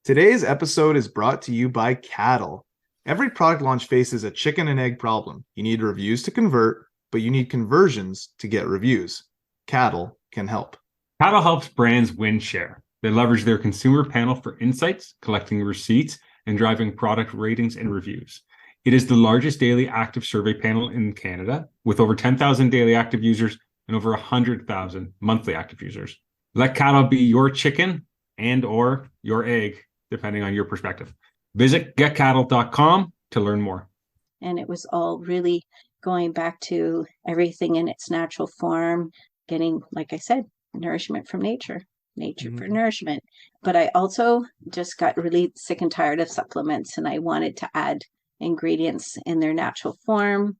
Today's episode is brought to you by cattle. Every product launch faces a chicken and egg problem. You need reviews to convert, but you need conversions to get reviews. Cattle can help. Cattle helps brands win share. They leverage their consumer panel for insights, collecting receipts, and driving product ratings and reviews. It is the largest daily active survey panel in Canada, with over 10,000 daily active users and over 100,000 monthly active users. Let cattle be your chicken and or your egg, depending on your perspective. Visit getcattle.com to learn more. And it was all really going back to everything in its natural form, getting, like I said, nourishment from nature for nourishment. But I also just got really sick and tired of supplements, and I wanted to add ingredients in their natural form.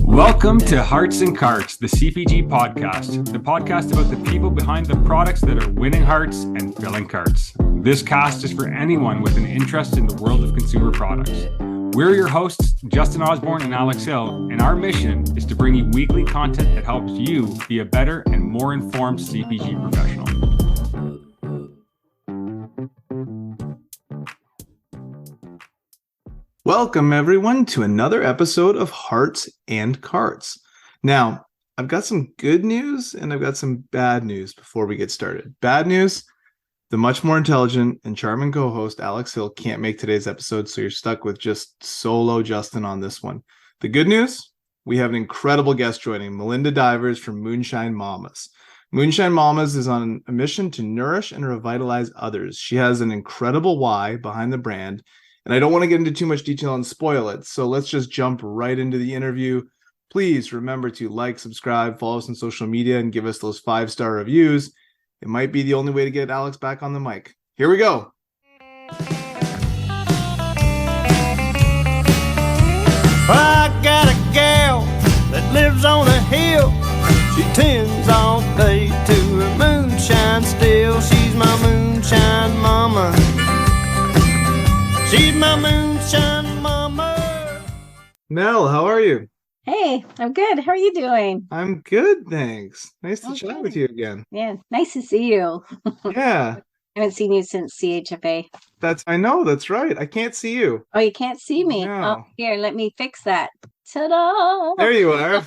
Welcome to Hearts and Carts, the CPG podcast, the podcast about the people behind the products that are winning hearts and filling carts. This cast is for anyone with an interest in the world of consumer products. We're your hosts, Justin Osborne and Alex Hill, and our mission is to bring you weekly content that helps you be a better and more informed CPG professional. Welcome, everyone, to another episode of Hearts and Carts. Now, I've got some good news and I've got some bad news before we get started. Bad news, the much more intelligent and charming co-host Alex Hill can't make today's episode, so you're stuck with just solo Justin on this one. The good news, we have an incredible guest joining, Melinda Divers from Moonshine Mamas. Moonshine Mamas is on a mission to nourish and revitalize others. She has an incredible why behind the brand, and I don't want to get into too much detail and spoil it, so let's just jump right into the interview. Please remember to like, subscribe, follow us on social media, and give us those 5-star reviews. It might be the only way to get Alex back on the mic. Here we go. I got a gal that lives on a hill. She tends all day to her moonshine still. She's my moonshine mama. She's my moonshine mama. Mel, how are you? Hey, I'm good. How are you doing? I'm good, thanks. Nice to chat Okay. with you again. Yeah, nice to see you. Yeah, I haven't seen you since CHFA. I know, that's right. I can't see you. Oh, you can't see me? No. Oh, here, let me fix that. Ta-da! There you are.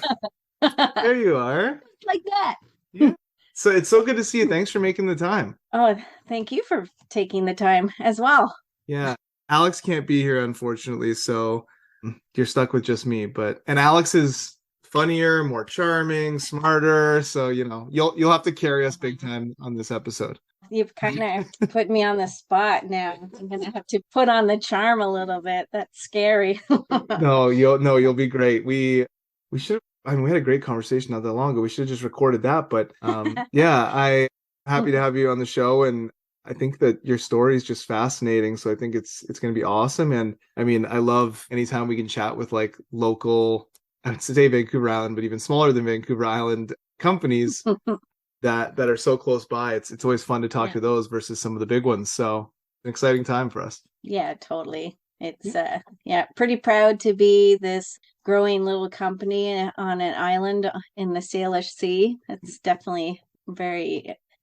There you are. Like that. Yeah. So it's so good to see you. Thanks for making the time. Oh, thank you for taking the time as well. Yeah. Alex can't be here, unfortunately, so you're stuck with just me. And Alex is funnier, more charming, smarter. So, you'll have to carry us big time on this episode. You've kind of put me on the spot now. I'm going to have to put on the charm a little bit. That's scary. No, you'll be great. We should. I mean, we had a great conversation not that long ago. We should have just recorded that. But yeah, I'm happy to have you on the show, and I think that your story is just fascinating. So I think it's going to be awesome. And I mean, I love anytime we can chat with like local, I would say Vancouver Island, but even smaller than Vancouver Island companies that are so close by. It's always fun to talk to those versus some of the big ones. So an exciting time for us. Yeah, totally. It's pretty proud to be this growing little company on an island in the Salish Sea. It's definitely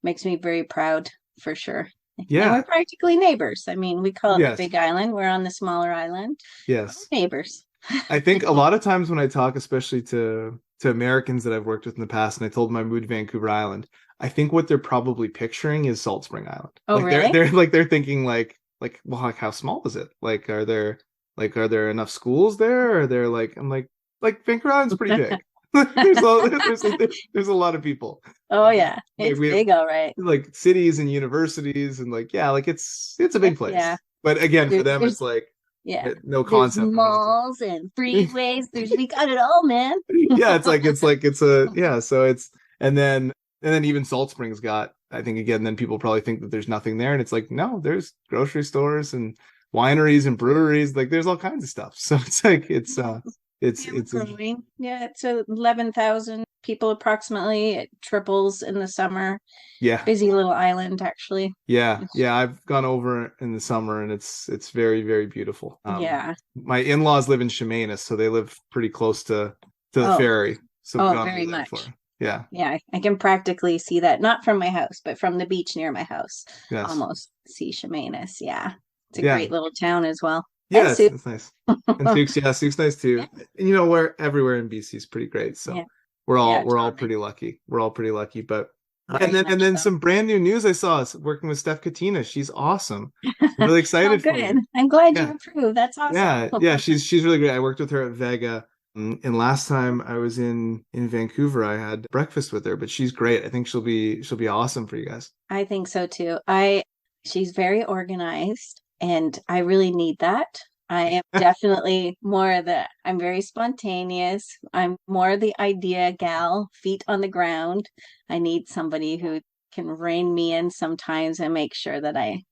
makes me very proud for sure. Yeah. And we're practically neighbors. I mean, we call it Yes. the big island. We're on the smaller island. Yes. We're neighbors. I think a lot of times when I talk, especially to Americans that I've worked with in the past, and I told them I moved to Vancouver Island, I think what they're probably picturing is Salt Spring Island. Oh, like really? they're thinking like, well, like how small is it? Like, are there enough schools there? Or they're like, I'm like Vancouver Island's pretty big. there's a lot of people. Oh yeah, it's we have, big, all right. like cities and universities and like it's a big place. Yeah. But again, for them, There's- it's like Yeah. no concept. There's malls and freeways. We got it all, man. Yeah, and then even Salt Springs got, I think, again, then people probably think that there's nothing there, and it's like, no, there's grocery stores and wineries and breweries, like there's all kinds of stuff. So it's like it's growing. Yeah, it's 11,000 people approximately. It triples in the summer. Yeah. Busy little island, actually. Yeah. I've gone over in the summer, and it's very, very beautiful. Yeah. My in-laws live in Chemainus, so they live pretty close to the ferry. So I've gone very over there much. before. Yeah. Yeah, I can practically see that, not from my house, but from the beach near my house. Yes. Almost see Chemainus. Yeah. It's a Yeah. great little town as well. Yeah, And it's nice. And Souk's nice too. Yeah. And, you know, where everywhere in BC is pretty great. So Yeah. we're all totally. pretty lucky. We're all pretty lucky. But Very and then much so. some brand new news I saw is working with Steph Katina. She's awesome. I'm really excited for good. you. I'm glad Yeah. you approve. That's awesome. Yeah, she's really great. I worked with her at Vega. And last time I was in Vancouver, I had breakfast with her, but she's great. I think she'll be awesome for you guys. I think so too. She's very organized, and I really need that. I am definitely I'm very spontaneous. I'm more the idea gal, feet on the ground. I need somebody who can rein me in sometimes and make sure that I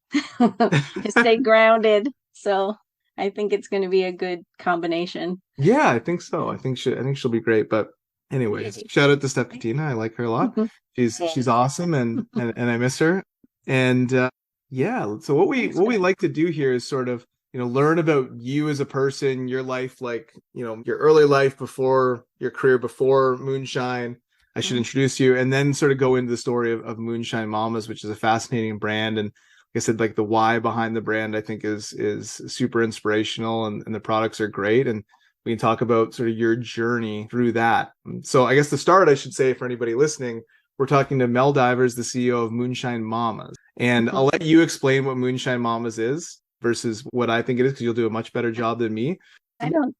stay grounded. So I think it's going to be a good combination. Yeah, I think so. I think she'll be great. But anyways, shout out to Steph Katina. I like her a lot. She's awesome, and I miss her. And so what we like to do here is sort of, you know, learn about you as a person, your life, like, you know, your early life before your career before Moonshine. I should introduce you, and then sort of go into the story of Moonshine Mamas, which is a fascinating brand. And like I said, like the why behind the brand, I think is super inspirational, and the products are great. And we can talk about sort of your journey through that. So I guess to start, I should say, for anybody listening, we're talking to Mel Divers, the CEO of Moonshine Mamas. And I'll let you explain what Moonshine Mamas is versus what I think it is, because you'll do a much better job than me.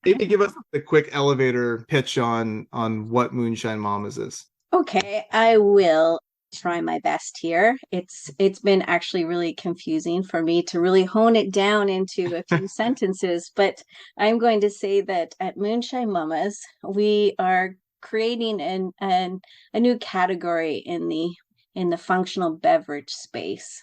Maybe give us a quick elevator pitch on what Moonshine Mamas is. Okay, I will try my best here. It's been actually really confusing for me to really hone it down into a few sentences, but I'm going to say that at Moonshine Mamas, we are creating a new category in the functional beverage space.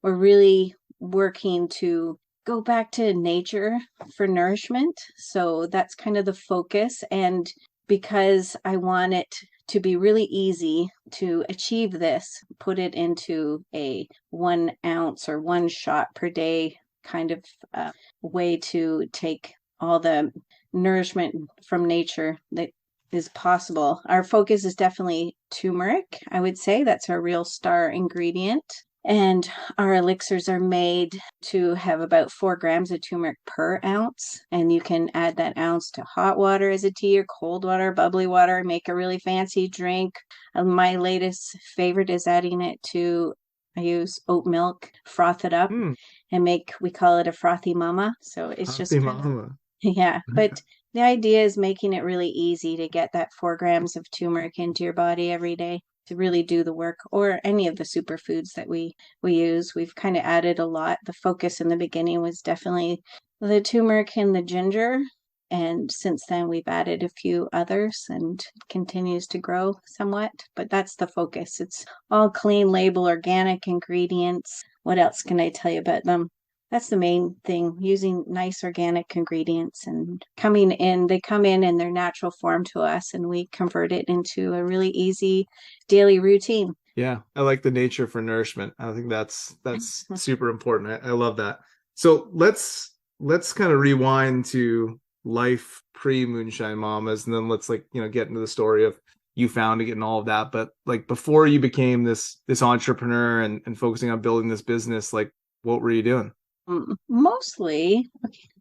We're really working to go back to nature for nourishment. So that's kind of the focus. And because I want it to be really easy to achieve this, put it into a 1 ounce or 1 shot per day kind of way to take all the nourishment from nature that is possible. Our focus is definitely turmeric. I would say that's our real star ingredient. And our elixirs are made to have about 4 grams of turmeric per ounce. And you can add that ounce to hot water as a tea, or cold water, bubbly water, make a really fancy drink. My latest favorite is adding it to, I use oat milk, froth it up, and we call it a frothy mama. So it's Frothy just mama. Yeah, but the idea is making it really easy to get that 4 grams of turmeric into your body every day to really do the work, or any of the superfoods that we use. We've kind of added a lot. The focus in the beginning was definitely the turmeric and the ginger. And since then, we've added a few others, and continues to grow somewhat. But that's the focus. It's all clean label, organic ingredients. What else can I tell you about them? That's the main thing, using nice organic ingredients and they come in their natural form to us, and we convert it into a really easy daily routine. Yeah, I like the nature for nourishment. I think that's super important. I love that. So let's kind of rewind to life pre Moonshine Mamas, and then let's get into the story of you founding it and all of that. But like before you became this entrepreneur and focusing on building this business, like what were you doing? Mostly.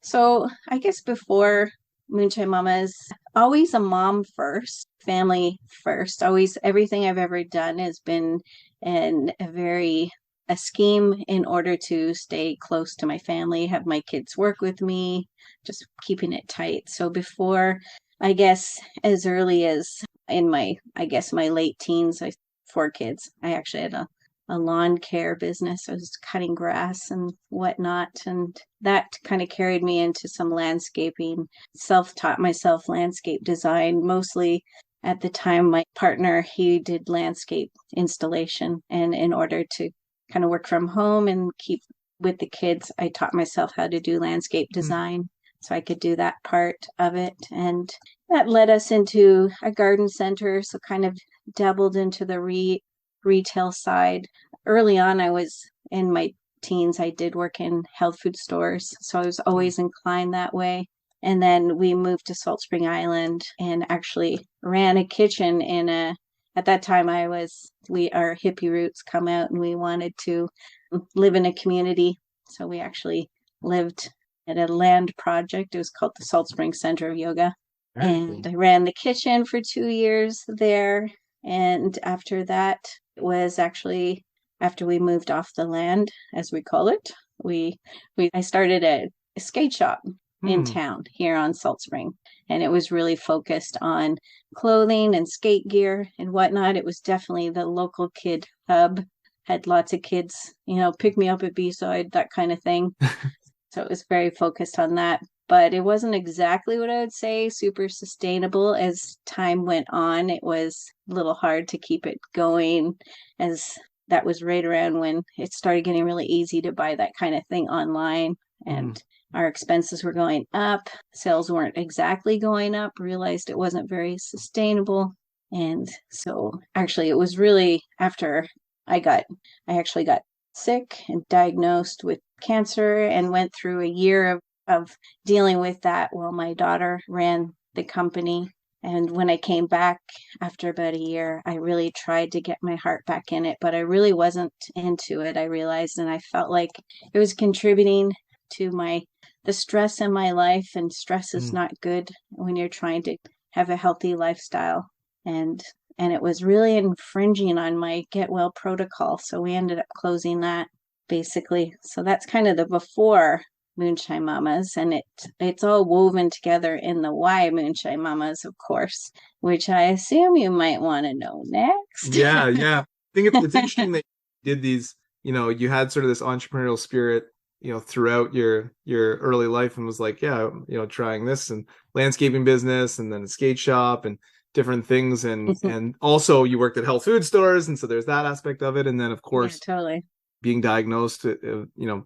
So I guess before Moonshine Mama's, always a mom first, family first. Always, everything I've ever done has been a scheme in order to stay close to my family, have my kids work with me, just keeping it tight. So before, I guess as early as in my late teens, I had 4 kids. I actually had a lawn care business. I was cutting grass and whatnot. And that kind of carried me into some landscaping, self-taught myself landscape design. Mostly at the time, my partner, he did landscape installation. And in order to kind of work from home and keep with the kids, I taught myself how to do landscape design. so I could do that part of it. And that led us into a garden center, so kind of dabbled into the retail side. Early on, I was in my teens, I did work in health food stores, so I was always inclined that way. And then we moved to Salt Spring Island and actually ran a kitchen at that time our hippie roots come out and we wanted to live in a community. So we actually lived at a land project. It was called the Salt Spring Center of Yoga. And I ran the kitchen for 2 years there. And after that, it was actually after we moved off the land, as we call it, I started a skate shop in town here on Salt Spring. And it was really focused on clothing and skate gear and whatnot. It was definitely the local kid hub. Had lots of kids, pick me up at B-side, that kind of thing. So it was very focused on that. But it wasn't exactly what I would say super sustainable. As time went on, it was a little hard to keep it going, as that was right around when it started getting really easy to buy that kind of thing online. And our expenses were going up. Sales weren't exactly going up. Realized it wasn't very sustainable. And so actually it was really after I actually got sick and diagnosed with cancer and went through a year of dealing with that while my daughter ran the company. And when I came back after about a year, I really tried to get my heart back in it, but I really wasn't into it, I realized, and I felt like it was contributing to the stress in my life, and stress is not good when you're trying to have a healthy lifestyle. And it was really infringing on my get well protocol. So we ended up closing that basically. So that's kind of the before Moonshine Mamas, and it's all woven together in the why Moonshine Mamas, of course, which I assume you might want to know next. Yeah. I think it's interesting that you did these, you had sort of this entrepreneurial spirit, throughout your early life, and was like, trying this and landscaping business and then a skate shop and different things. And also you worked at health food stores. And so there's that aspect of it. And then of course, totally. Being diagnosed,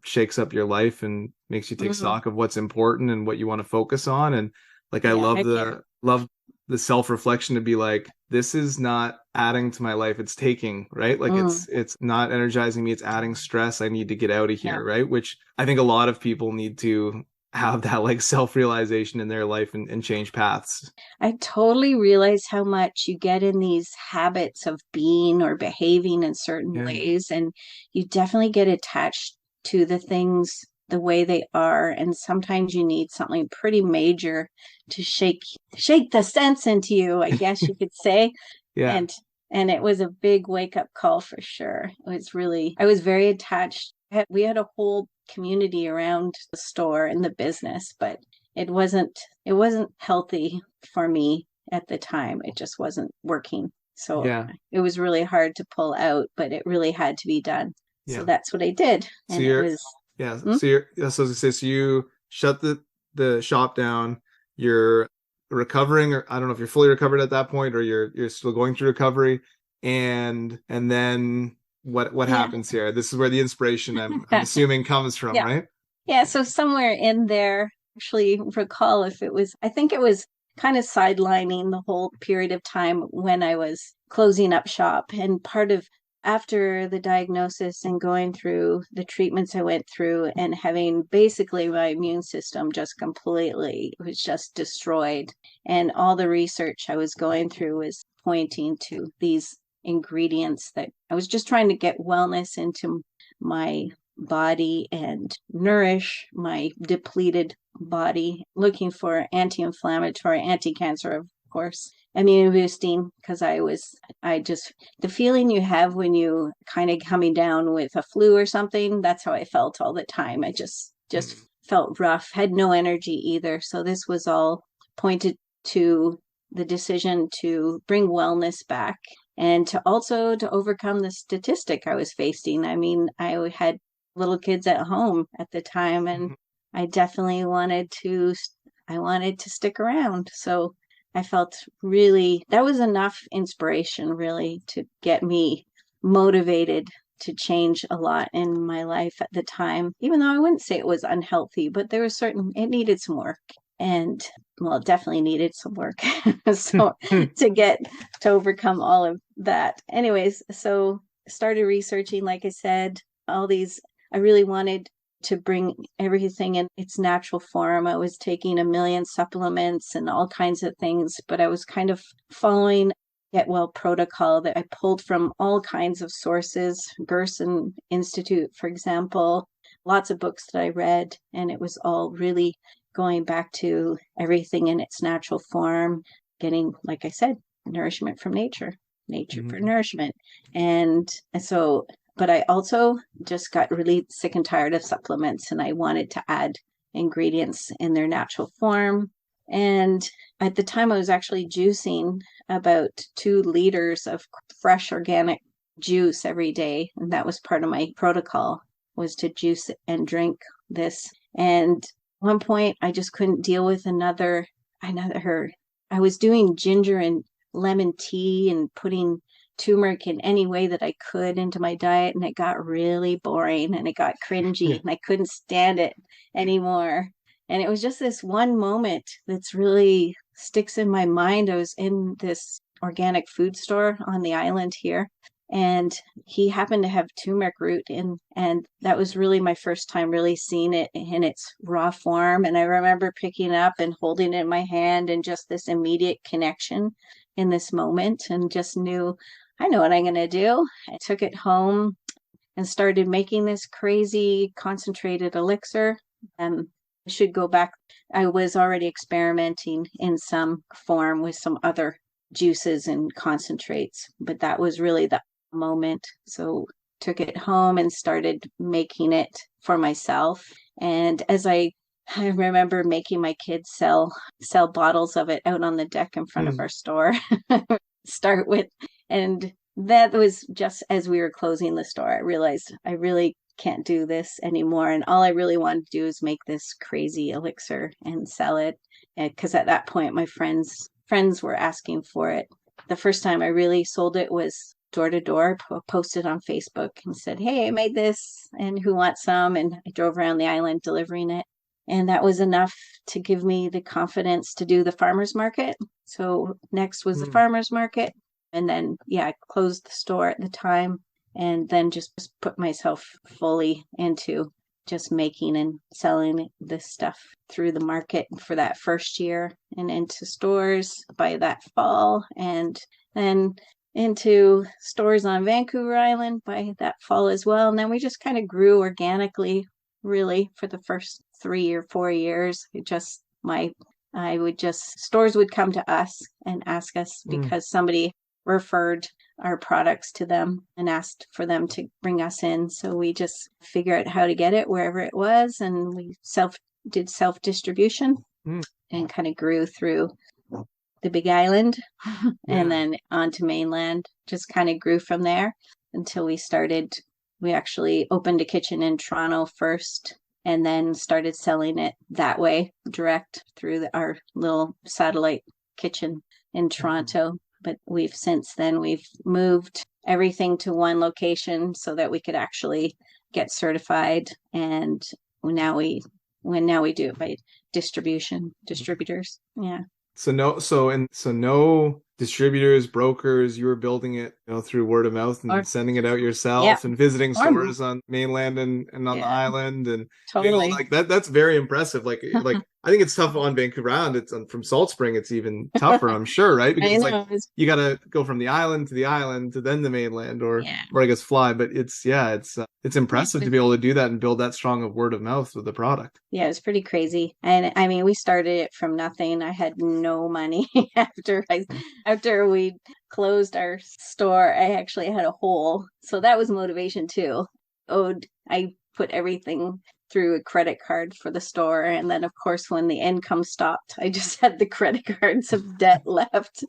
shakes up your life and makes you take stock of what's important and what you want to focus on. And like, I love the self-reflection to be like, this is not adding to my life, it's taking, right? Like it's not energizing me, it's adding stress. I need to get out of here. Right. Which I think a lot of people need to have that like self-realization in their life and change paths. I totally realize how much you get in these habits of being or behaving in certain ways, and you definitely get attached to the things the way they are, and sometimes you need something pretty major to shake the sense into you, I guess you could say. And it was a big wake-up call for sure. I was very attached. We had a whole community around the store and the business, but it wasn't healthy for me at the time. It just wasn't working. So it was really hard to pull out, but it really had to be done. So that's what I did. And so you shut the shop down, you're recovering, or I don't know if you're fully recovered at that point or you're still going through recovery, and then what happens here? This is where the inspiration I'm assuming comes from, right? Yeah, so somewhere in there, actually recall I think it was kind of sidelining the whole period of time when I was closing up shop, and part of after the diagnosis and going through the treatments I went through and having basically my immune system was just destroyed. And all the research I was going through was pointing to these ingredients that I was just trying to get wellness into my body and nourish my depleted body, looking for anti-inflammatory, anti-cancer, of course, immune boosting, because the feeling you have when you kind of coming down with a flu or something, that's how I felt all the time. I just felt rough, had no energy either. So this was all pointed to the decision to bring wellness back and to overcome the statistic I was facing. I mean, I had little kids at home at the time, and I definitely wanted to stick around. So I felt really that was enough inspiration really to get me motivated to change a lot in my life at the time, even though I wouldn't say it was unhealthy, but there was it needed some work. And well, it definitely needed some work. So to overcome all of that. Anyways, so started researching, like I said, all these, I really wanted to bring everything in its natural form. I was taking a million supplements and all kinds of things, but I was kind of following Get Well protocol that I pulled from all kinds of sources, Gerson Institute, for example, lots of books that I read, and it was all really going back to everything in its natural form, getting, like I said, nourishment from nature for nourishment. And so, but I also just got really sick and tired of supplements, and I wanted to add ingredients in their natural form. And at the time I was actually juicing about 2 liters of fresh organic juice every day. And that was part of my protocol, was to juice and drink this. And at one point I just couldn't deal with another. I was doing ginger and lemon tea and putting turmeric in any way that I could into my diet, and it got really boring and it got cringy and I couldn't stand it anymore. And it was just this one moment that's really sticks in my mind. I was in this organic food store on the island here, and he happened to have turmeric root in, and that was really my first time really seeing it in its raw form. And I remember picking it up and holding it in my hand, and just this immediate connection in this moment, and just knew, I know what I'm going to do. I took it home and started making this crazy concentrated elixir. I should go back. I was already experimenting in some form with some other juices and concentrates, but that was really the moment. So took it home and started making it for myself. And as I remember making my kids sell bottles of it out on the deck in front of our store. Start with, and that was just as we were closing the store. I realized I really can't do this anymore, and all I really wanted to do is make this crazy elixir and sell it, because at that point my friends were asking for it. The first time I really sold it was door to door, posted on Facebook and said, hey, I made this and who wants some? And I drove around the island delivering it, and that was enough to give me the confidence to do the farmers market. So next was the farmers market, and then I closed the store at the time. And then just put myself fully into just making and selling this stuff through the market for that first year, and into stores by that fall, and then into stores on Vancouver Island by that fall as well. And then we just kind of grew organically, really, for the first 3 or 4 years. Stores would come to us and ask us because somebody referred our products to them and asked for them to bring us in. So we just figure out how to get it wherever it was, and we did self-distribution and kind of grew through the Big Island and then onto mainland. Just kind of grew from there until we actually opened a kitchen in Toronto first, and then started selling it that way, direct through our little satellite kitchen in Toronto. But we've moved everything to one location so that we could actually get certified. And now we do it by distributors. Yeah. So no distributors, brokers. You were building it, through word of mouth and sending it out yourself and visiting stores on mainland and on the island, and totally like that. That's very impressive. Like I think it's tough on Vancouver Island. It's from Salt Spring. It's even tougher, I'm sure, right? Because you got to go from the island to then the mainland, or I guess fly. But it's impressive to be able to do that and build that strong of word of mouth with the product. Yeah, it's pretty crazy. And I mean, we started it from nothing. I had no money after we closed our store. I actually had a hole, so that was motivation too. I put everything through a credit card for the store, and then of course when the income stopped, I just had the credit cards of debt left.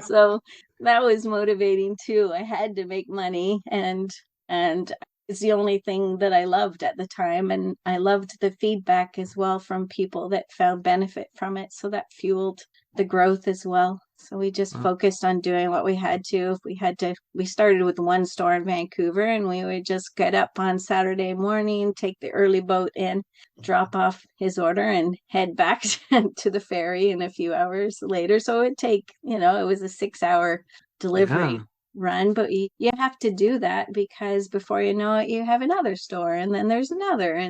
So that was motivating too. I had to make money, and it's the only thing that I loved at the time, and I loved the feedback as well from people that found benefit from it. So that fueled the growth as well. So we just focused on doing what we had to. If we started with one store in Vancouver, and we would just get up on Saturday morning, take the early boat in, drop off his order, and head back to the ferry in a few hours later. So it would take, it was a 6-hour delivery run, but you have to do that because before you know it, you have another store, and then there's another,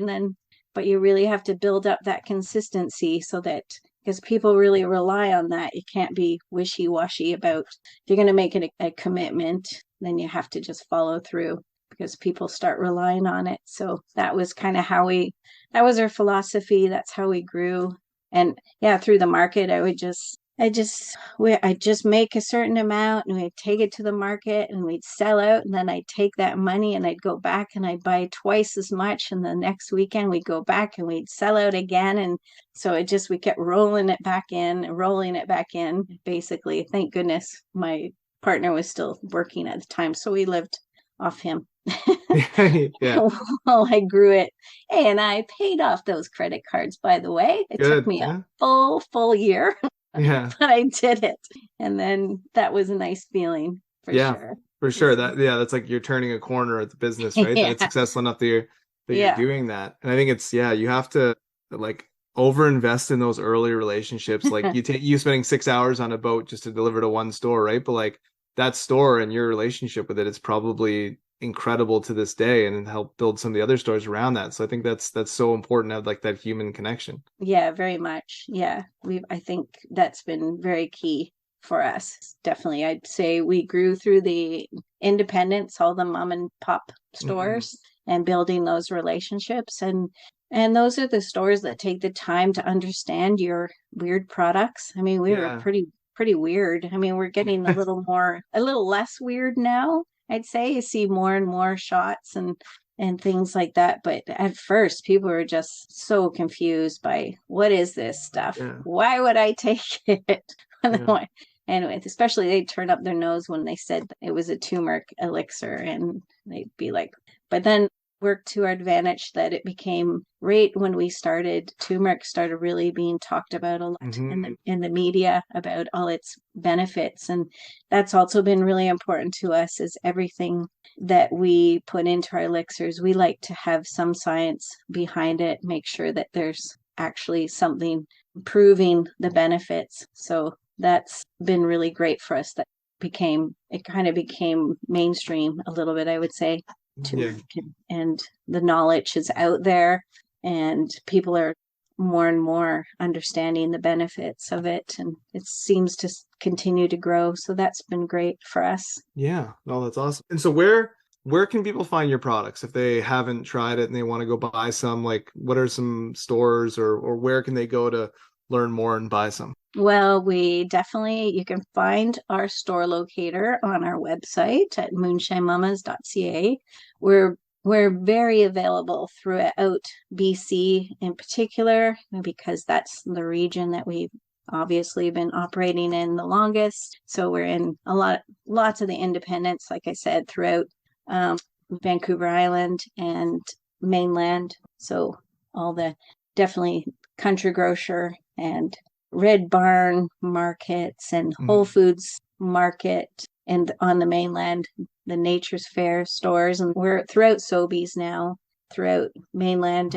but you really have to build up that consistency so that, because people really rely on that. You can't be wishy-washy about, if you're going to make it a commitment, then you have to just follow through because people start relying on it. So that was kind of that was our philosophy. That's how we grew. And through the market, I just make a certain amount and we'd take it to the market and we'd sell out, and then I'd take that money and I'd go back and I'd buy twice as much, and the next weekend we'd go back and we'd sell out again. And so we kept rolling it back in, basically. Thank goodness my partner was still working at the time, so we lived off him. While I grew it. Hey, and I paid off those credit cards, by the way. It took me a full year. But I did it. And then that was a nice feeling for sure. For sure. That's like you're turning a corner at the business, right? That it's successful enough that you're doing that. And I think it's you have to like overinvest in those early relationships. Like you spending 6 hours on a boat just to deliver to one store, right? But like that store and your relationship with it is probably incredible to this day, and help build some of the other stores around that. So I think that's so important to have like that human connection. Yeah, very much. I think that's been very key for us. Definitely. I'd say we grew through the independents, all the mom and pop stores, and building those relationships. And those are the stores that take the time to understand your weird products. I mean, we were pretty weird. I mean, we're getting a little less weird now. I'd say you see more and more shots and things like that. But at first, people were just so confused by, what is this stuff? Why would I take it? Anyway, especially they'd turn up their nose when they said it was a turmeric elixir, and they'd be like, but then worked to our advantage that it became, right when we started, turmeric started really being talked about a lot in the media about all its benefits. And that's also been really important to us, is everything that we put into our elixirs, we like to have some science behind it, make sure that there's actually something proving the benefits. So that's been really great for us. That kind of became mainstream a little bit, I would say. And the knowledge is out there, and people are more and more understanding the benefits of it, and it seems to continue to grow. So that's been great for us. That's awesome. And so where can people find your products if they haven't tried it and they want to go buy some? Like, what are some stores or where can they go to learn more and buy some? Well, you can find our store locator on our website at moonshinemamas.ca. We're very available throughout BC in particular, because that's the region that we've obviously been operating in the longest. So we're in lots of the independents, like I said, throughout Vancouver Island and mainland. So all the definitely Country Grocer and Red Barn markets and Whole Foods market, and on the mainland, the Nature's Fair stores. And we're throughout Sobeys now, throughout mainland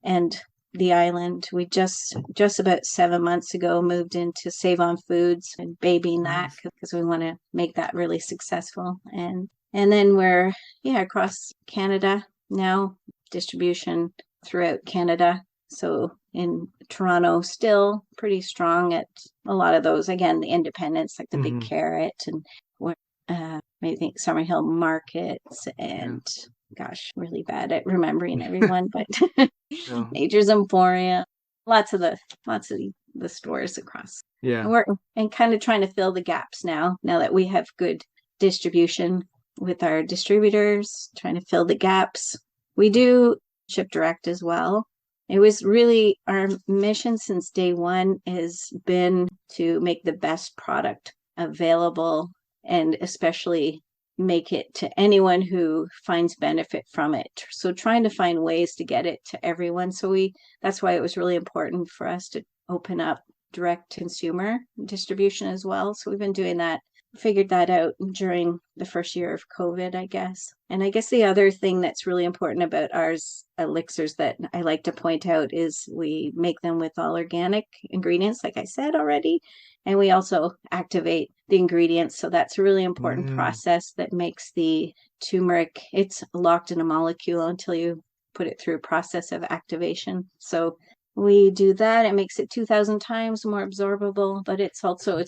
and the island. We just about 7 months ago moved into Save On Foods and babying that, because we want to make that really successful. And then we're across Canada now, distribution throughout Canada. So in Toronto, still pretty strong at a lot of those, again, the independents, like the Big Carrot and maybe Summerhill Markets, and gosh, really bad at remembering everyone, but Nature's Emporium, lots of the stores across. And we're kind of trying to fill the gaps now that we have good distribution with our distributors, trying to fill the gaps. We do ship direct as well. It was really our mission since day one has been to make the best product available, and especially make it to anyone who finds benefit from it. So trying to find ways to get it to everyone. So that's why it was really important for us to open up direct consumer distribution as well. So we've been doing that, figured that out during the first year of COVID, I guess. And I guess the other thing that's really important about ours elixirs that I like to point out is we make them with all organic ingredients, like I said already. And we also activate the ingredients. So that's a really important process that makes the turmeric, it's locked in a molecule until you put it through a process of activation. So we do that. It makes it 2,000 times more absorbable, but it's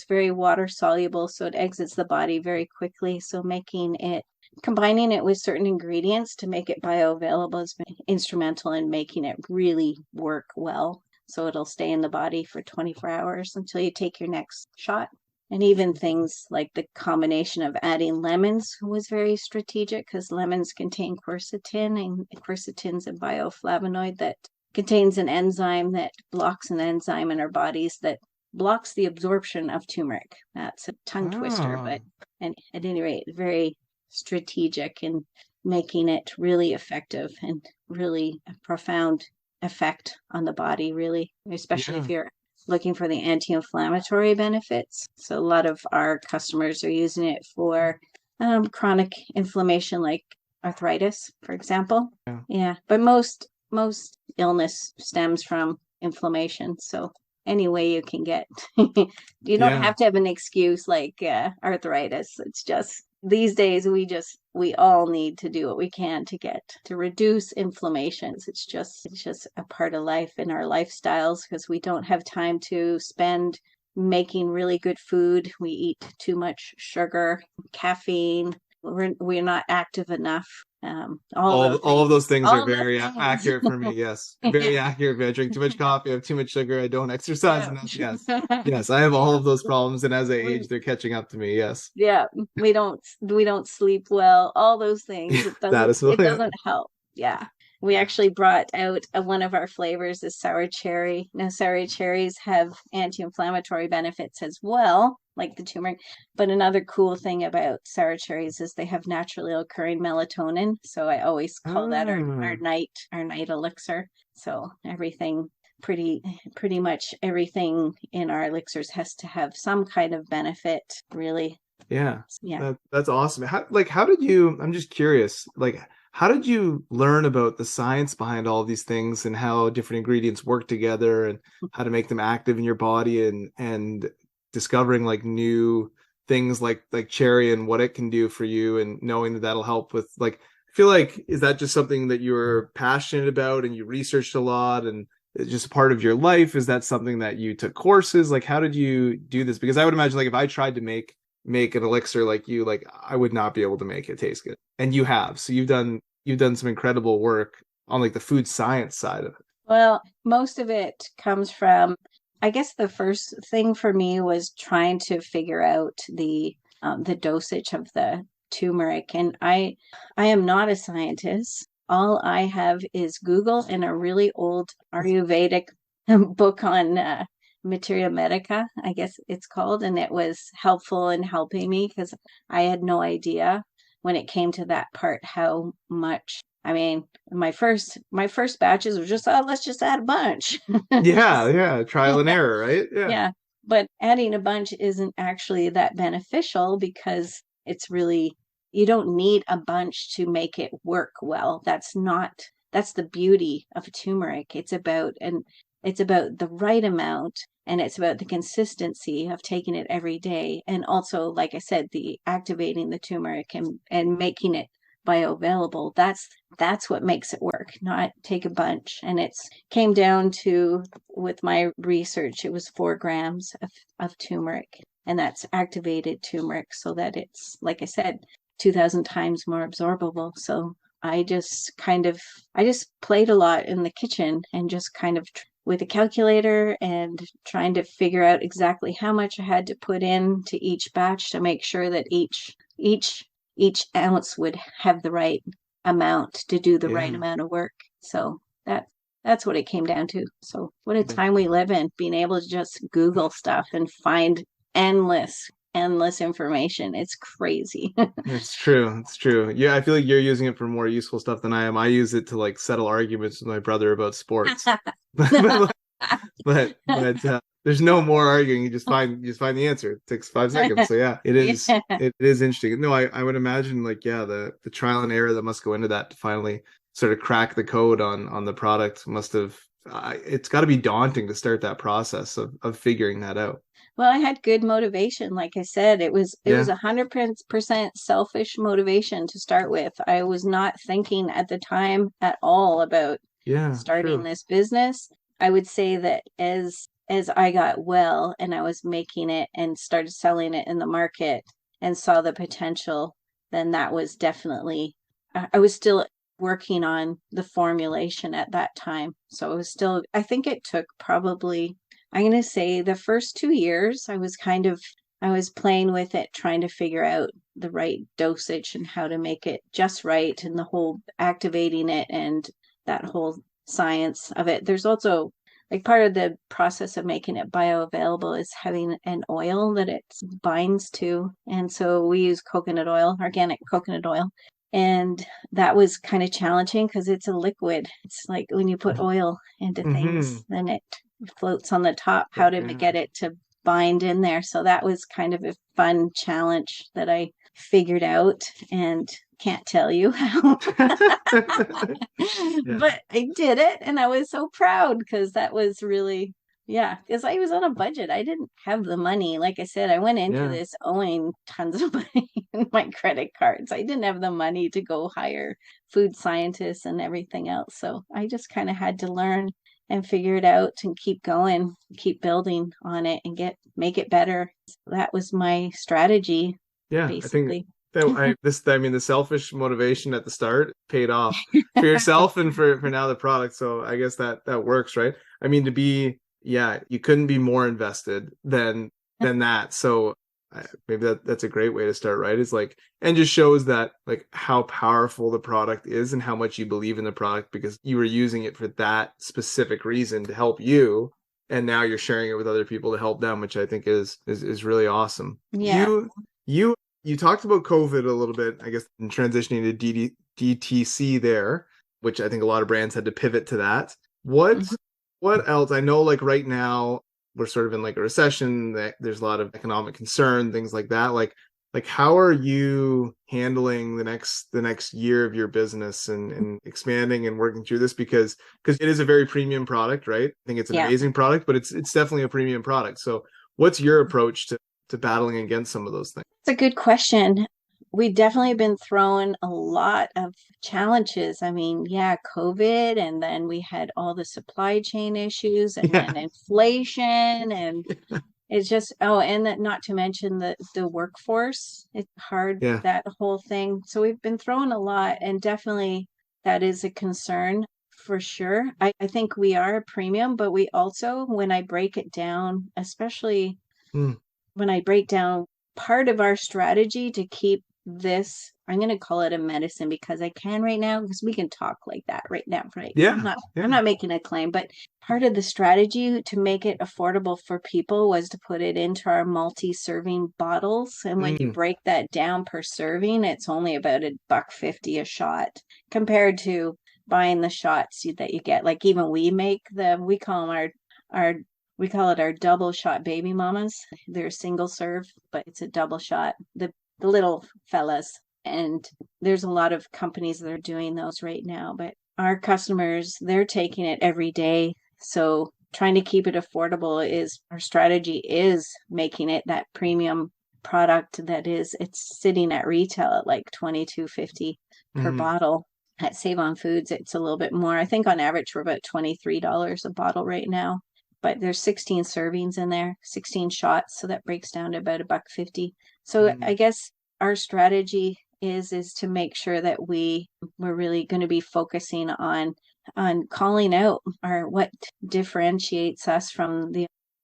very water soluble. So it exits the body very quickly. So combining it with certain ingredients to make it bioavailable has been instrumental in making it really work well. So it'll stay in the body for 24 hours until you take your next shot. And even things like the combination of adding lemons was very strategic because lemons contain quercetin, and quercetin's a bioflavonoid that contains an enzyme that blocks an enzyme in our bodies that blocks the absorption of turmeric. That's a tongue twister, but and at any rate, very strategic in making it really effective and really a profound effect on the body, really, especially if you're looking for the anti-inflammatory benefits. So a lot of our customers are using it for chronic inflammation like arthritis, for example. But most illness stems from inflammation. So any way you can get, you don't have to have an excuse like arthritis. It's just these days we all need to do what we can to reduce inflammations. It's just a part of life in our lifestyles because we don't have time to spend making really good food. We eat too much sugar, caffeine. We're not active enough. All of those things are very accurate for me. Yes, very accurate. I drink too much coffee, I have too much sugar, I don't exercise enough. Yes, I have all of those problems, and as I age, they're catching up to me. Yes. Yeah, we don't sleep well. All those things. It doesn't help. Yeah. We actually brought out one of our flavors is sour cherry. Now, sour cherries have anti-inflammatory benefits as well, like the turmeric. But another cool thing about sour cherries is they have naturally occurring melatonin. So I always call that our night elixir. So everything, pretty much everything in our elixirs has to have some kind of benefit, really. Yeah. That's awesome. How did you? I'm just curious. How did you learn about the science behind all of these things and how different ingredients work together and how to make them active in your body and discovering new things like cherry and what it can do for you and knowing that that'll help with I feel like, is that just something that you're passionate about and you researched a lot and it's just a part of your life? Is that something that you took courses? How did you do this? Because I would imagine if I tried to make an elixir like you, I would not be able to make it taste good. And you have. So you've done some incredible work on the food science side of it. Well, most of it comes from, I guess the first thing for me was trying to figure out the dosage of the turmeric. And I am not a scientist. All I have is Google and a really old Ayurvedic book on Materia Medica, I guess it's called, and it was helpful in helping me because I had no idea when it came to that part how much. I mean, my first batches were just, let's just add a bunch. Trial and error, right? Yeah, but adding a bunch isn't actually that beneficial because it's really, you don't need a bunch to make it work well. That's the beauty of turmeric. It's about the right amount, and it's about the consistency of taking it every day. And also, like I said, the activating the turmeric and making it bioavailable. That's what makes it work, not take a bunch. And it's came down to, with my research, it was 4 grams of turmeric, and that's activated turmeric so that it's, like I said, 2,000 times more absorbable. So I just played a lot in the kitchen and just kind of with a calculator and trying to figure out exactly how much I had to put in to each batch to make sure that each ounce would have the right amount to do the right amount of work. So that's what it came down to. So what a time we live in, being able to just Google stuff and find endless information. It's crazy. It's true. Yeah, I feel like you're using it for more useful stuff than I am. I use it to settle arguments with my brother about sports. but there's no more arguing. You just find the answer. It takes 5 seconds. So yeah, it is Yeah. it is interesting. No, I would imagine like, yeah, the trial and error that must go into that to finally sort of crack the code on the product must have it's got to be daunting to start that process of figuring that out. Well, I had good motivation. Like I said, it was Yeah. 100% selfish motivation to start with. I was not thinking at the time at all about Yeah, starting true. this business. I would say that as I got well and I was making it and started selling it in the market and saw the potential, then that was definitely I was still working on the formulation at that time. So it was still, I think it took probably, I'm going to say the first 2 years, I was playing with it, trying to figure out the right dosage and how to make it just right and the whole activating it and that whole science of it. There's also like part of the process of making it bioavailable is having an oil that it binds to. And so we use coconut oil, organic coconut oil. And that was kind of challenging because it's a liquid. It's like when you put oil into things, then it floats on the top, how to get it to bind in there. So that was kind of a fun challenge that I figured out and can't tell you how. But I did it and I was so proud because that was really, yeah, because I was on a budget. I didn't have the money. Like I said, I went into this owing tons of money in my credit cards. I didn't have the money to go hire food scientists and everything else. So I just kind of had to learn and figure it out and keep going, keep building on it and make it better. That was my strategy, Yeah, basically. I mean, the selfish motivation at the start paid off for yourself and for now the product. So I guess that works, right? I mean, you couldn't be more invested than that. So maybe that's a great way to start, right? It's like, and just shows that like how powerful the product is and how much you believe in the product because you were using it for that specific reason to help you. And now you're sharing it with other people to help them, which I think is really awesome. Yeah. You talked about COVID a little bit, I guess, in transitioning to DTC there, which I think a lot of brands had to pivot to that. What else? I know like right now we're sort of in like a recession, that there's a lot of economic concern, things like that. Like how are you handling the next year of your business and expanding and working through this because it is a very premium product, right? I think it's an amazing product, but it's definitely a premium product. So what's your approach to battling against some of those things? It's a good question. We definitely been thrown a lot of challenges. I mean, yeah, COVID, and then we had all the supply chain issues and then inflation and it's just, and that not to mention the workforce. It's hard, that whole thing. So we've been thrown a lot and definitely that is a concern for sure. I think we are a premium, but we also, when I break it down, especially when I break down part of our strategy to keep this, I'm going to call it a medicine because I can right now, because we can talk like that right now, right? Yeah. I'm not making a claim, but part of the strategy to make it affordable for people was to put it into our multi-serving bottles. And when you break that down per serving, it's only about $1.50 a shot compared to buying the shots that you get. Like even we call them we call it our double shot baby mamas. They're single serve, but it's a double shot. The little fellas. And there's a lot of companies that are doing those right now, but our customers, they're taking it every day. So trying to keep it affordable is our strategy is making it that premium product that is, it's sitting at retail at like $22.50 per bottle. At Save on Foods, it's a little bit more. I think on average, we're about $23 a bottle right now. But there's 16 servings in there, 16 shots. So that breaks down to about $1.50. So I guess our strategy is to make sure that we're really going to be focusing on calling out what differentiates us from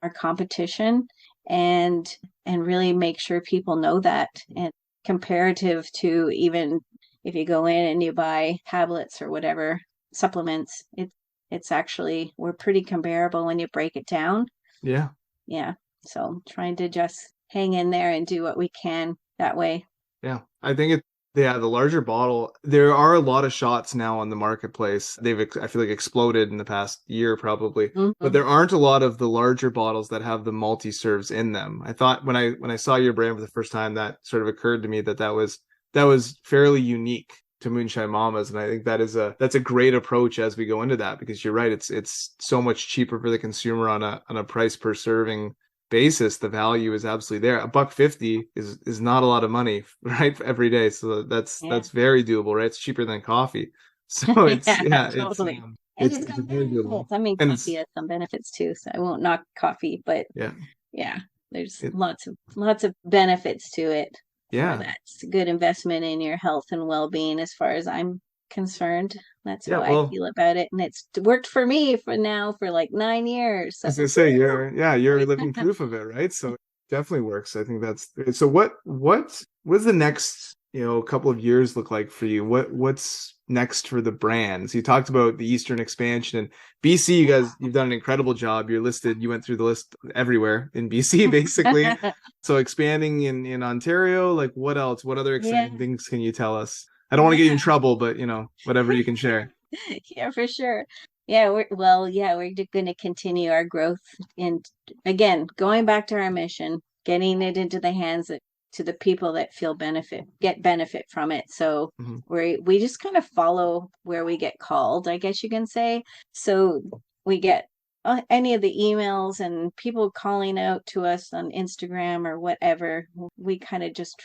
our competition and really make sure people know that. And comparative to even if you go in and you buy tablets or whatever supplements, it's actually, we're pretty comparable when you break it down. Yeah. So trying to just hang in there and do what we can that way. Yeah. I think Yeah, the larger bottle. There are a lot of shots now on the marketplace. They've, I feel like, exploded in the past year probably. But there aren't a lot of the larger bottles that have the multi-serves in them. I thought when I saw your brand for the first time, that sort of occurred to me that was fairly unique to Moonshine Mamas, and I think that's a great approach as we go into that, because you're right, it's so much cheaper for the consumer on a price per serving basis. The value is absolutely there. $1.50 is not a lot of money, right, every day. So that's very doable, right? It's cheaper than coffee. So it's totally. It's very doable. I mean, coffee has some benefits too, so I won't knock coffee, but there's lots of benefits to it. Yeah, that's a good investment in your health and well-being, as far as I'm concerned. That's how I feel about it, and it's worked for me for like 9 years. So. I was gonna say you're living proof of it, right? So it definitely works. I think that's so. What's the next couple of years look like for you? What's next for the brand? So you talked about the Eastern expansion and BC. You've done an incredible job. You're listed. You went through the list everywhere in BC, basically. So expanding in Ontario, like what else? What other exciting things can you tell us? I don't want to get you in trouble, but whatever you can share. Yeah, for sure. Yeah, we're going to continue our growth, and again, going back to our mission, getting it into the hands to the people that get benefit from it. So we just kind of follow where we get called, I guess you can say. So we get any of the emails and people calling out to us on Instagram or whatever. We kind of just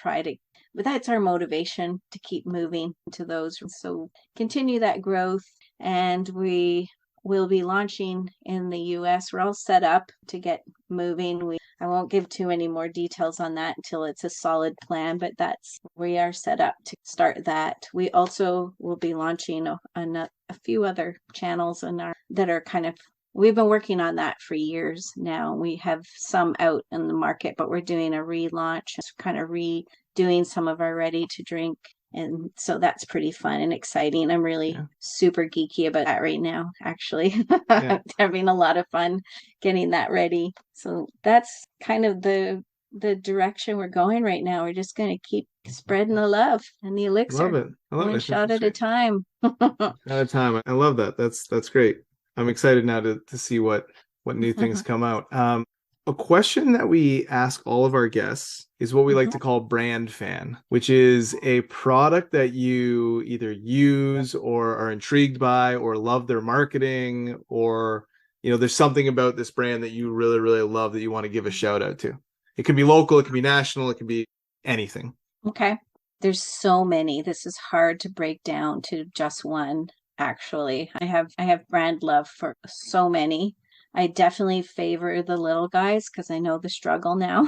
but that's our motivation to keep moving to those. So continue that growth, and we will be launching in the US. We're all set up to get moving. I won't give too many more details on that until it's a solid plan, but we are set up to start that. We also will be launching on a few other channels that are kind of, we've been working on that for years now. We have some out in the market, but we're doing a relaunch, kind of redoing some of our ready to drink. And so that's pretty fun and exciting. I'm really super geeky about that right now, actually. Having a lot of fun getting that ready. So that's kind of the direction we're going right now. We're just going to keep spreading the love and the elixir. Love it. I love it. One shot at a time. At a time. I love that. That's great. I'm excited now to see what new things come out. A question that we ask all of our guests is what we like to call brand fan, which is a product that you either use or are intrigued by or love their marketing, or there's something about this brand that you really, really love that you want to give a shout out to. It can be local, it can be national, it can be anything. Okay. There's so many. This is hard to break down to just one, actually. I have brand love for so many. I definitely favor the little guys because I know the struggle now.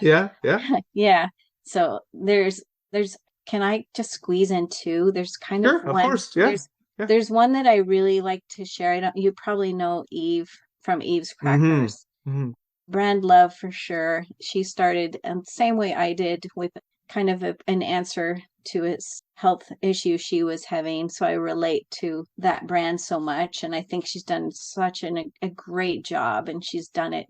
Yeah. Yeah. So there's can I just squeeze in two? There's kind of one. Of course. Yeah. There's one that I really like to share. You probably know Eve from Eve's Crackers. Brand love for sure. She started the same way I did, with kind of an answer to his health issue she was having. So I relate to that brand so much. And I think she's done such a great job, and she's done it,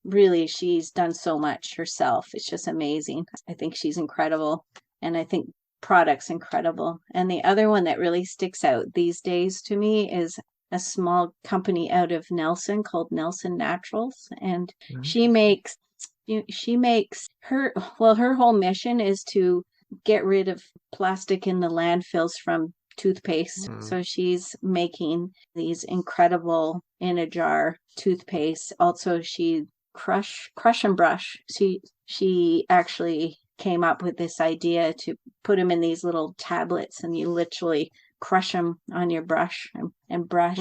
really, she's done so much herself. It's just amazing. I think she's incredible. And I think product's incredible. And the other one that really sticks out these days to me is a small company out of Nelson called Nelson Naturals. And she makes her whole mission is to get rid of plastic in the landfills from toothpaste. So she's making these incredible in a jar toothpaste. Also, she crush and brush. She actually came up with this idea to put them in these little tablets, and you literally crush them on your brush and brush.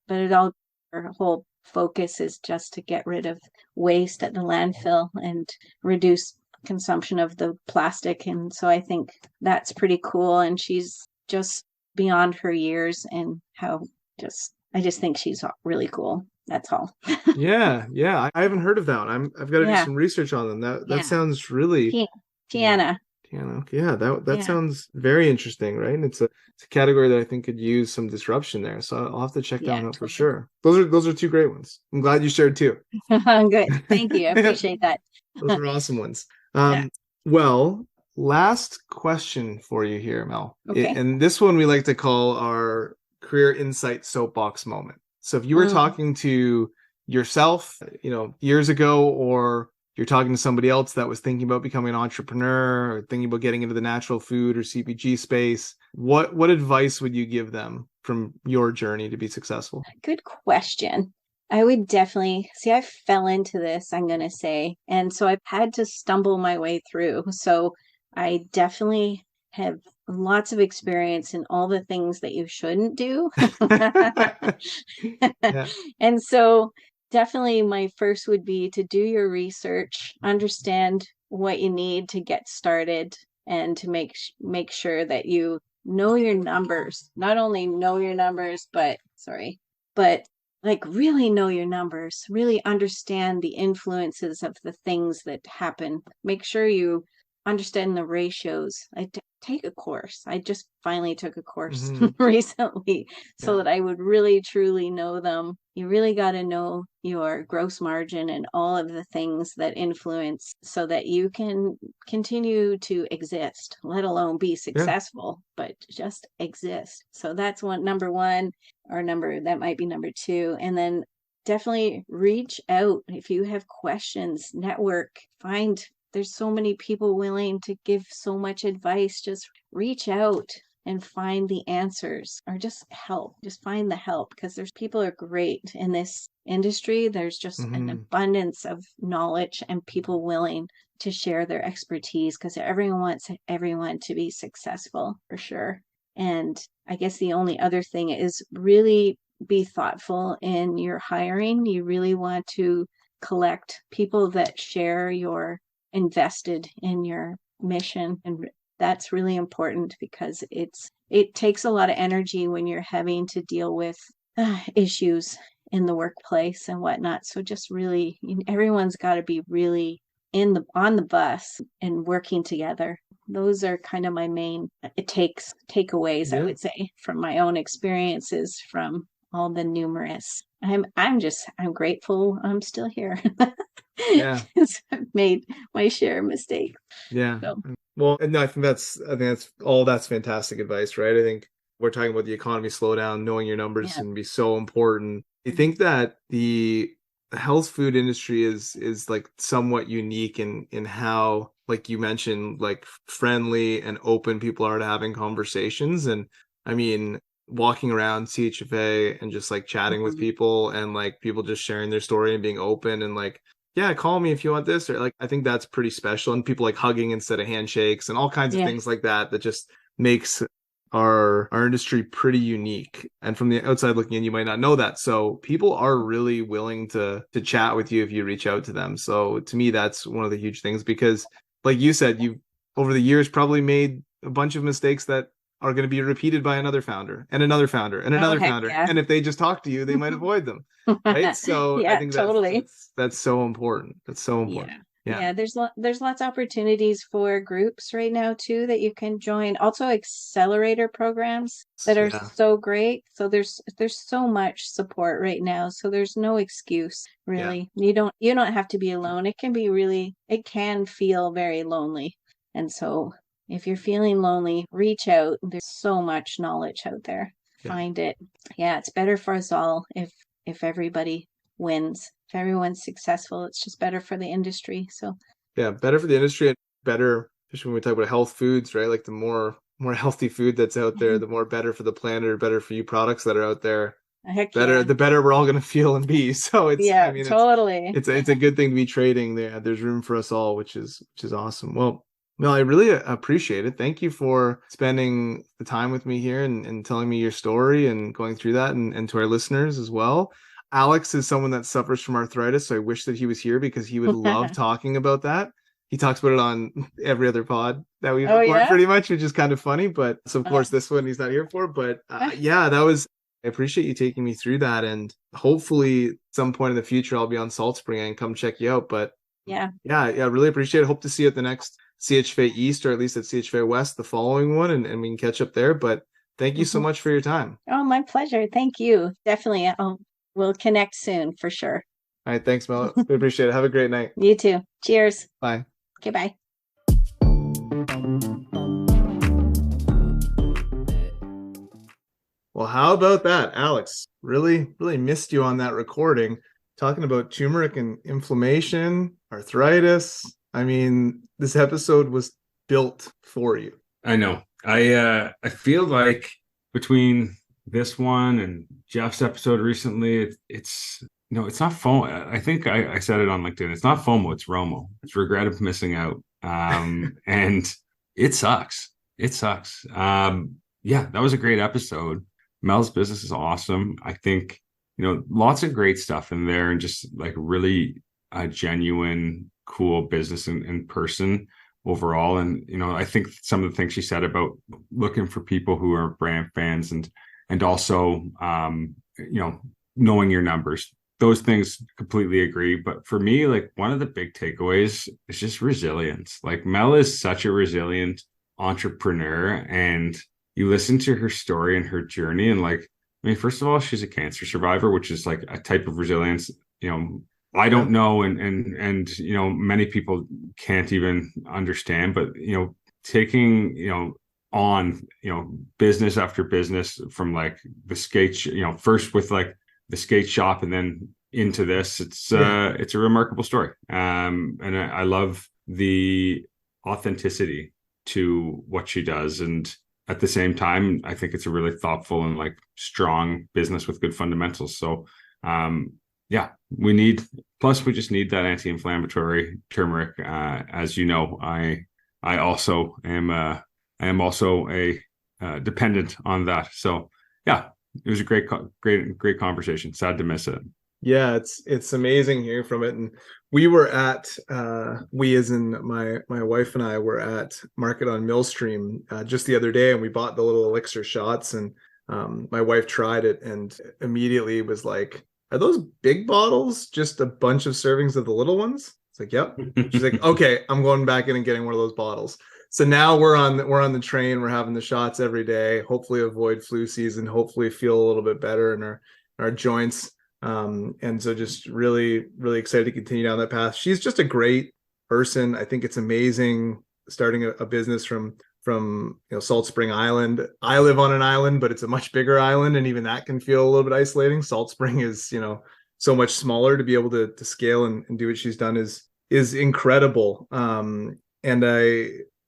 But her whole focus is just to get rid of waste at the landfill and reduce consumption of the plastic. And so I think that's pretty cool, and she's just beyond her years, and I just think she's really cool. That's all. Yeah. I haven't heard of that one. I've got to do some research on them. That sounds really Tiana. Yeah, that sounds very interesting, right? And it's a category that I think could use some disruption there. So I'll have to check that one out for sure. Those are two great ones. I'm glad you shared two. Good. Thank you. I appreciate that. Those are awesome ones. Well, last question for you here, Mel. Okay. And this one we like to call our career insight soapbox moment. So if you were talking to yourself, years ago, or you're talking to somebody else that was thinking about becoming an entrepreneur or thinking about getting into the natural food or CPG space, what advice would you give them from your journey to be successful? Good question. I would definitely see, I fell into this, I'm going to say. And so I've had to stumble my way through. So I definitely have lots of experience in all the things that you shouldn't do. Yeah. And so definitely my first would be to do your research, understand what you need to get started, and to make sure that you know your numbers. Not only know your numbers, but like really know your numbers, really understand the influences of the things that happen. Make sure you understand the ratios. Take a course. I just finally took a course recently so that I would really truly know them. You really got to know your gross margin and all of the things that influence so that you can continue to exist, let alone be successful, but just exist. So that's number one, or that might be number two. And then definitely reach out if you have questions, network, there's so many people willing to give so much advice. Just reach out and find the answers, or just find the help, because people are great in this industry. There's just an abundance of knowledge and people willing to share their expertise, because everyone wants everyone to be successful, for sure. And I guess the only other thing is really be thoughtful in your hiring. You really want to collect people that share your invested in your mission, and that's really important, because it takes a lot of energy when you're having to deal with issues in the workplace and whatnot. So just really, everyone's got to be really on the bus and working together. Those are kind of my main takeaways, I would say, from my own experiences from all the numerous. I'm grateful I'm still here. Yeah. I've made my share of mistakes. Yeah. So. Well, no, I think that's fantastic advice, right? I think we're talking about the economy slowdown, knowing your numbers can be so important. I think that the health food industry is like somewhat unique in how, like you mentioned, like friendly and open people are to having conversations. And I mean, walking around CHFA and just like chatting with people, and like people just sharing their story and being open, and like, yeah, call me if you want this, or like, I think that's pretty special. And people like hugging instead of handshakes and all kinds of things like that just makes our industry pretty unique. And from the outside looking in, you might not know that. So people are really willing to chat with you if you reach out to them. So to me, that's one of the huge things, because like you said, you've over the years probably made a bunch of mistakes that are going to be repeated by another founder and another founder and another founder. Yeah. And if they just talk to you, they might avoid them. Right. So I think that's so important. That's so important. Yeah. There's lots of opportunities for groups right now too that you can join. Also accelerator programs that are so great. So there's so much support right now. So there's no excuse really. Yeah. You don't have to be alone. It can feel very lonely. And so if you're feeling lonely, reach out. There's so much knowledge out there. Yeah. Find it. Yeah, it's better for us all if everybody wins. If everyone's successful, it's just better for the industry. So yeah, better for the industry, and better, especially when we talk about health foods, right? Like the more healthy food that's out there, the more better for the planet, or better for you products that are out there. The better we're all going to feel and be. So it's totally. It's a good thing to be trading there. There's room for us all, which is awesome. Well, Mel, I really appreciate it. Thank you for spending the time with me here and telling me your story and going through that, and to our listeners as well. Alex is someone that suffers from arthritis, so I wish that he was here, because he would love talking about that. He talks about it on every other pod that we record pretty much, which is kind of funny. But so of course this one he's not here for. But I appreciate you taking me through that. And hopefully some point in the future I'll be on Salt Spring and come check you out. But yeah, really appreciate it. Hope to see you at the next CHFA East, or at least at CHFA West, the following one, and we can catch up there. But thank you so much for your time. Oh, my pleasure. Thank you. Definitely. We'll connect soon for sure. All right. Thanks, Mel. We appreciate it. Have a great night. You too. Cheers. Bye. Okay, bye. Well, how about that, Alex? Really, really missed you on that recording, talking about turmeric and inflammation, arthritis. I mean, this episode was built for you. I know. I feel like between this one and Jeff's episode recently, it's it's not FOMO. I think I said it on LinkedIn. It's not FOMO, it's ROMO. It's regret of missing out. And it sucks. It sucks. Yeah, that was a great episode. Mel's business is awesome. I think, lots of great stuff in there, and just like really a genuine, cool business in person overall. And, I think some of the things she said about looking for people who are brand fans and also, knowing your numbers, those things completely agree. But for me, like one of the big takeaways is just resilience. Like Mel is such a resilient entrepreneur, and you listen to her story and her journey, and like, I mean, first of all, she's a cancer survivor, which is like a type of resilience, I don't know, and many people can't even understand, but taking on business after business, from like the skate, first with like the skate shop and then into this, it's a remarkable story. And I love the authenticity to what she does, and at the same time, I think it's a really thoughtful and like strong business with good fundamentals. So yeah, we just need that anti-inflammatory turmeric. As you know, I also am a dependent on that. So yeah, it was a great conversation. Sad to miss it. Yeah, it's amazing hearing from it. And we were at we as in my wife and I were at Market on Millstream just the other day, and we bought the little elixir shots, and my wife tried it and immediately was like, "Are those big bottles just a bunch of servings of the little ones?" It's like, "Yep." She's like, "Okay, I'm going back in and getting one of those bottles." So now we're on the train. We're having the shots every day. Hopefully avoid flu season. Hopefully feel a little bit better in our joints. And so just really, really excited to continue down that path. She's just a great person. I think it's amazing starting a business from Salt Spring Island. I live on an island, but it's a much bigger island, and even that can feel a little bit isolating. Salt Spring is so much smaller. To be able to scale and do what she's done is incredible. And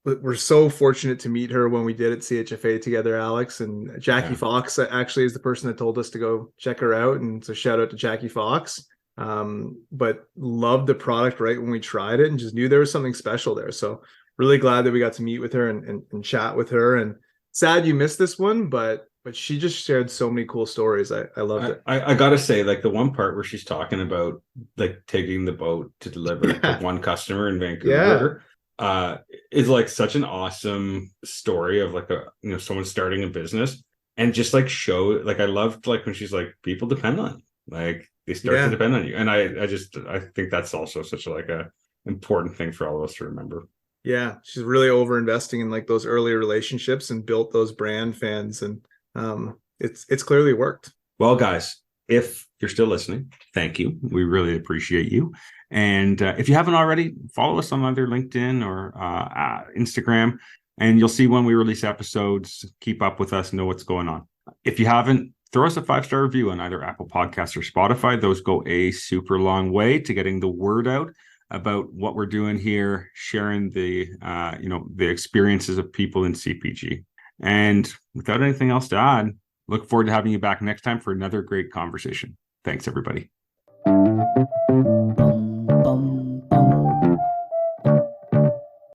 we're so fortunate to meet her when we did at CHFA together, Alex. And Jackie Fox actually is the person that told us to go check her out. And so shout out to Jackie Fox. But loved the product right when we tried it, and just knew there was something special there. So really glad that we got to meet with her and chat with her. And sad you missed this one, but she just shared so many cool stories. I loved it. I gotta say, like the one part where she's talking about like taking the boat to deliver to one customer in Vancouver. Is like such an awesome story of like someone starting a business, and just like show, like I loved like when she's like, people depend on you. Like they start to depend on you. And I think that's also such like a important thing for all of us to remember. Yeah, she's really over investing in like those early relationships and built those brand fans, and it's clearly worked. Well, guys, if you're still listening, thank you. We really appreciate you. And if you haven't already, follow us on either LinkedIn or Instagram, and you'll see when we release episodes. Keep up with us, know what's going on. If you haven't, throw us a 5-star review on either Apple Podcasts or Spotify. Those go a super long way to getting the word out about what we're doing here, sharing the experiences of people in CPG. And without anything else to add, look forward to having you back next time for another great conversation. Thanks, everybody. Bum, bum.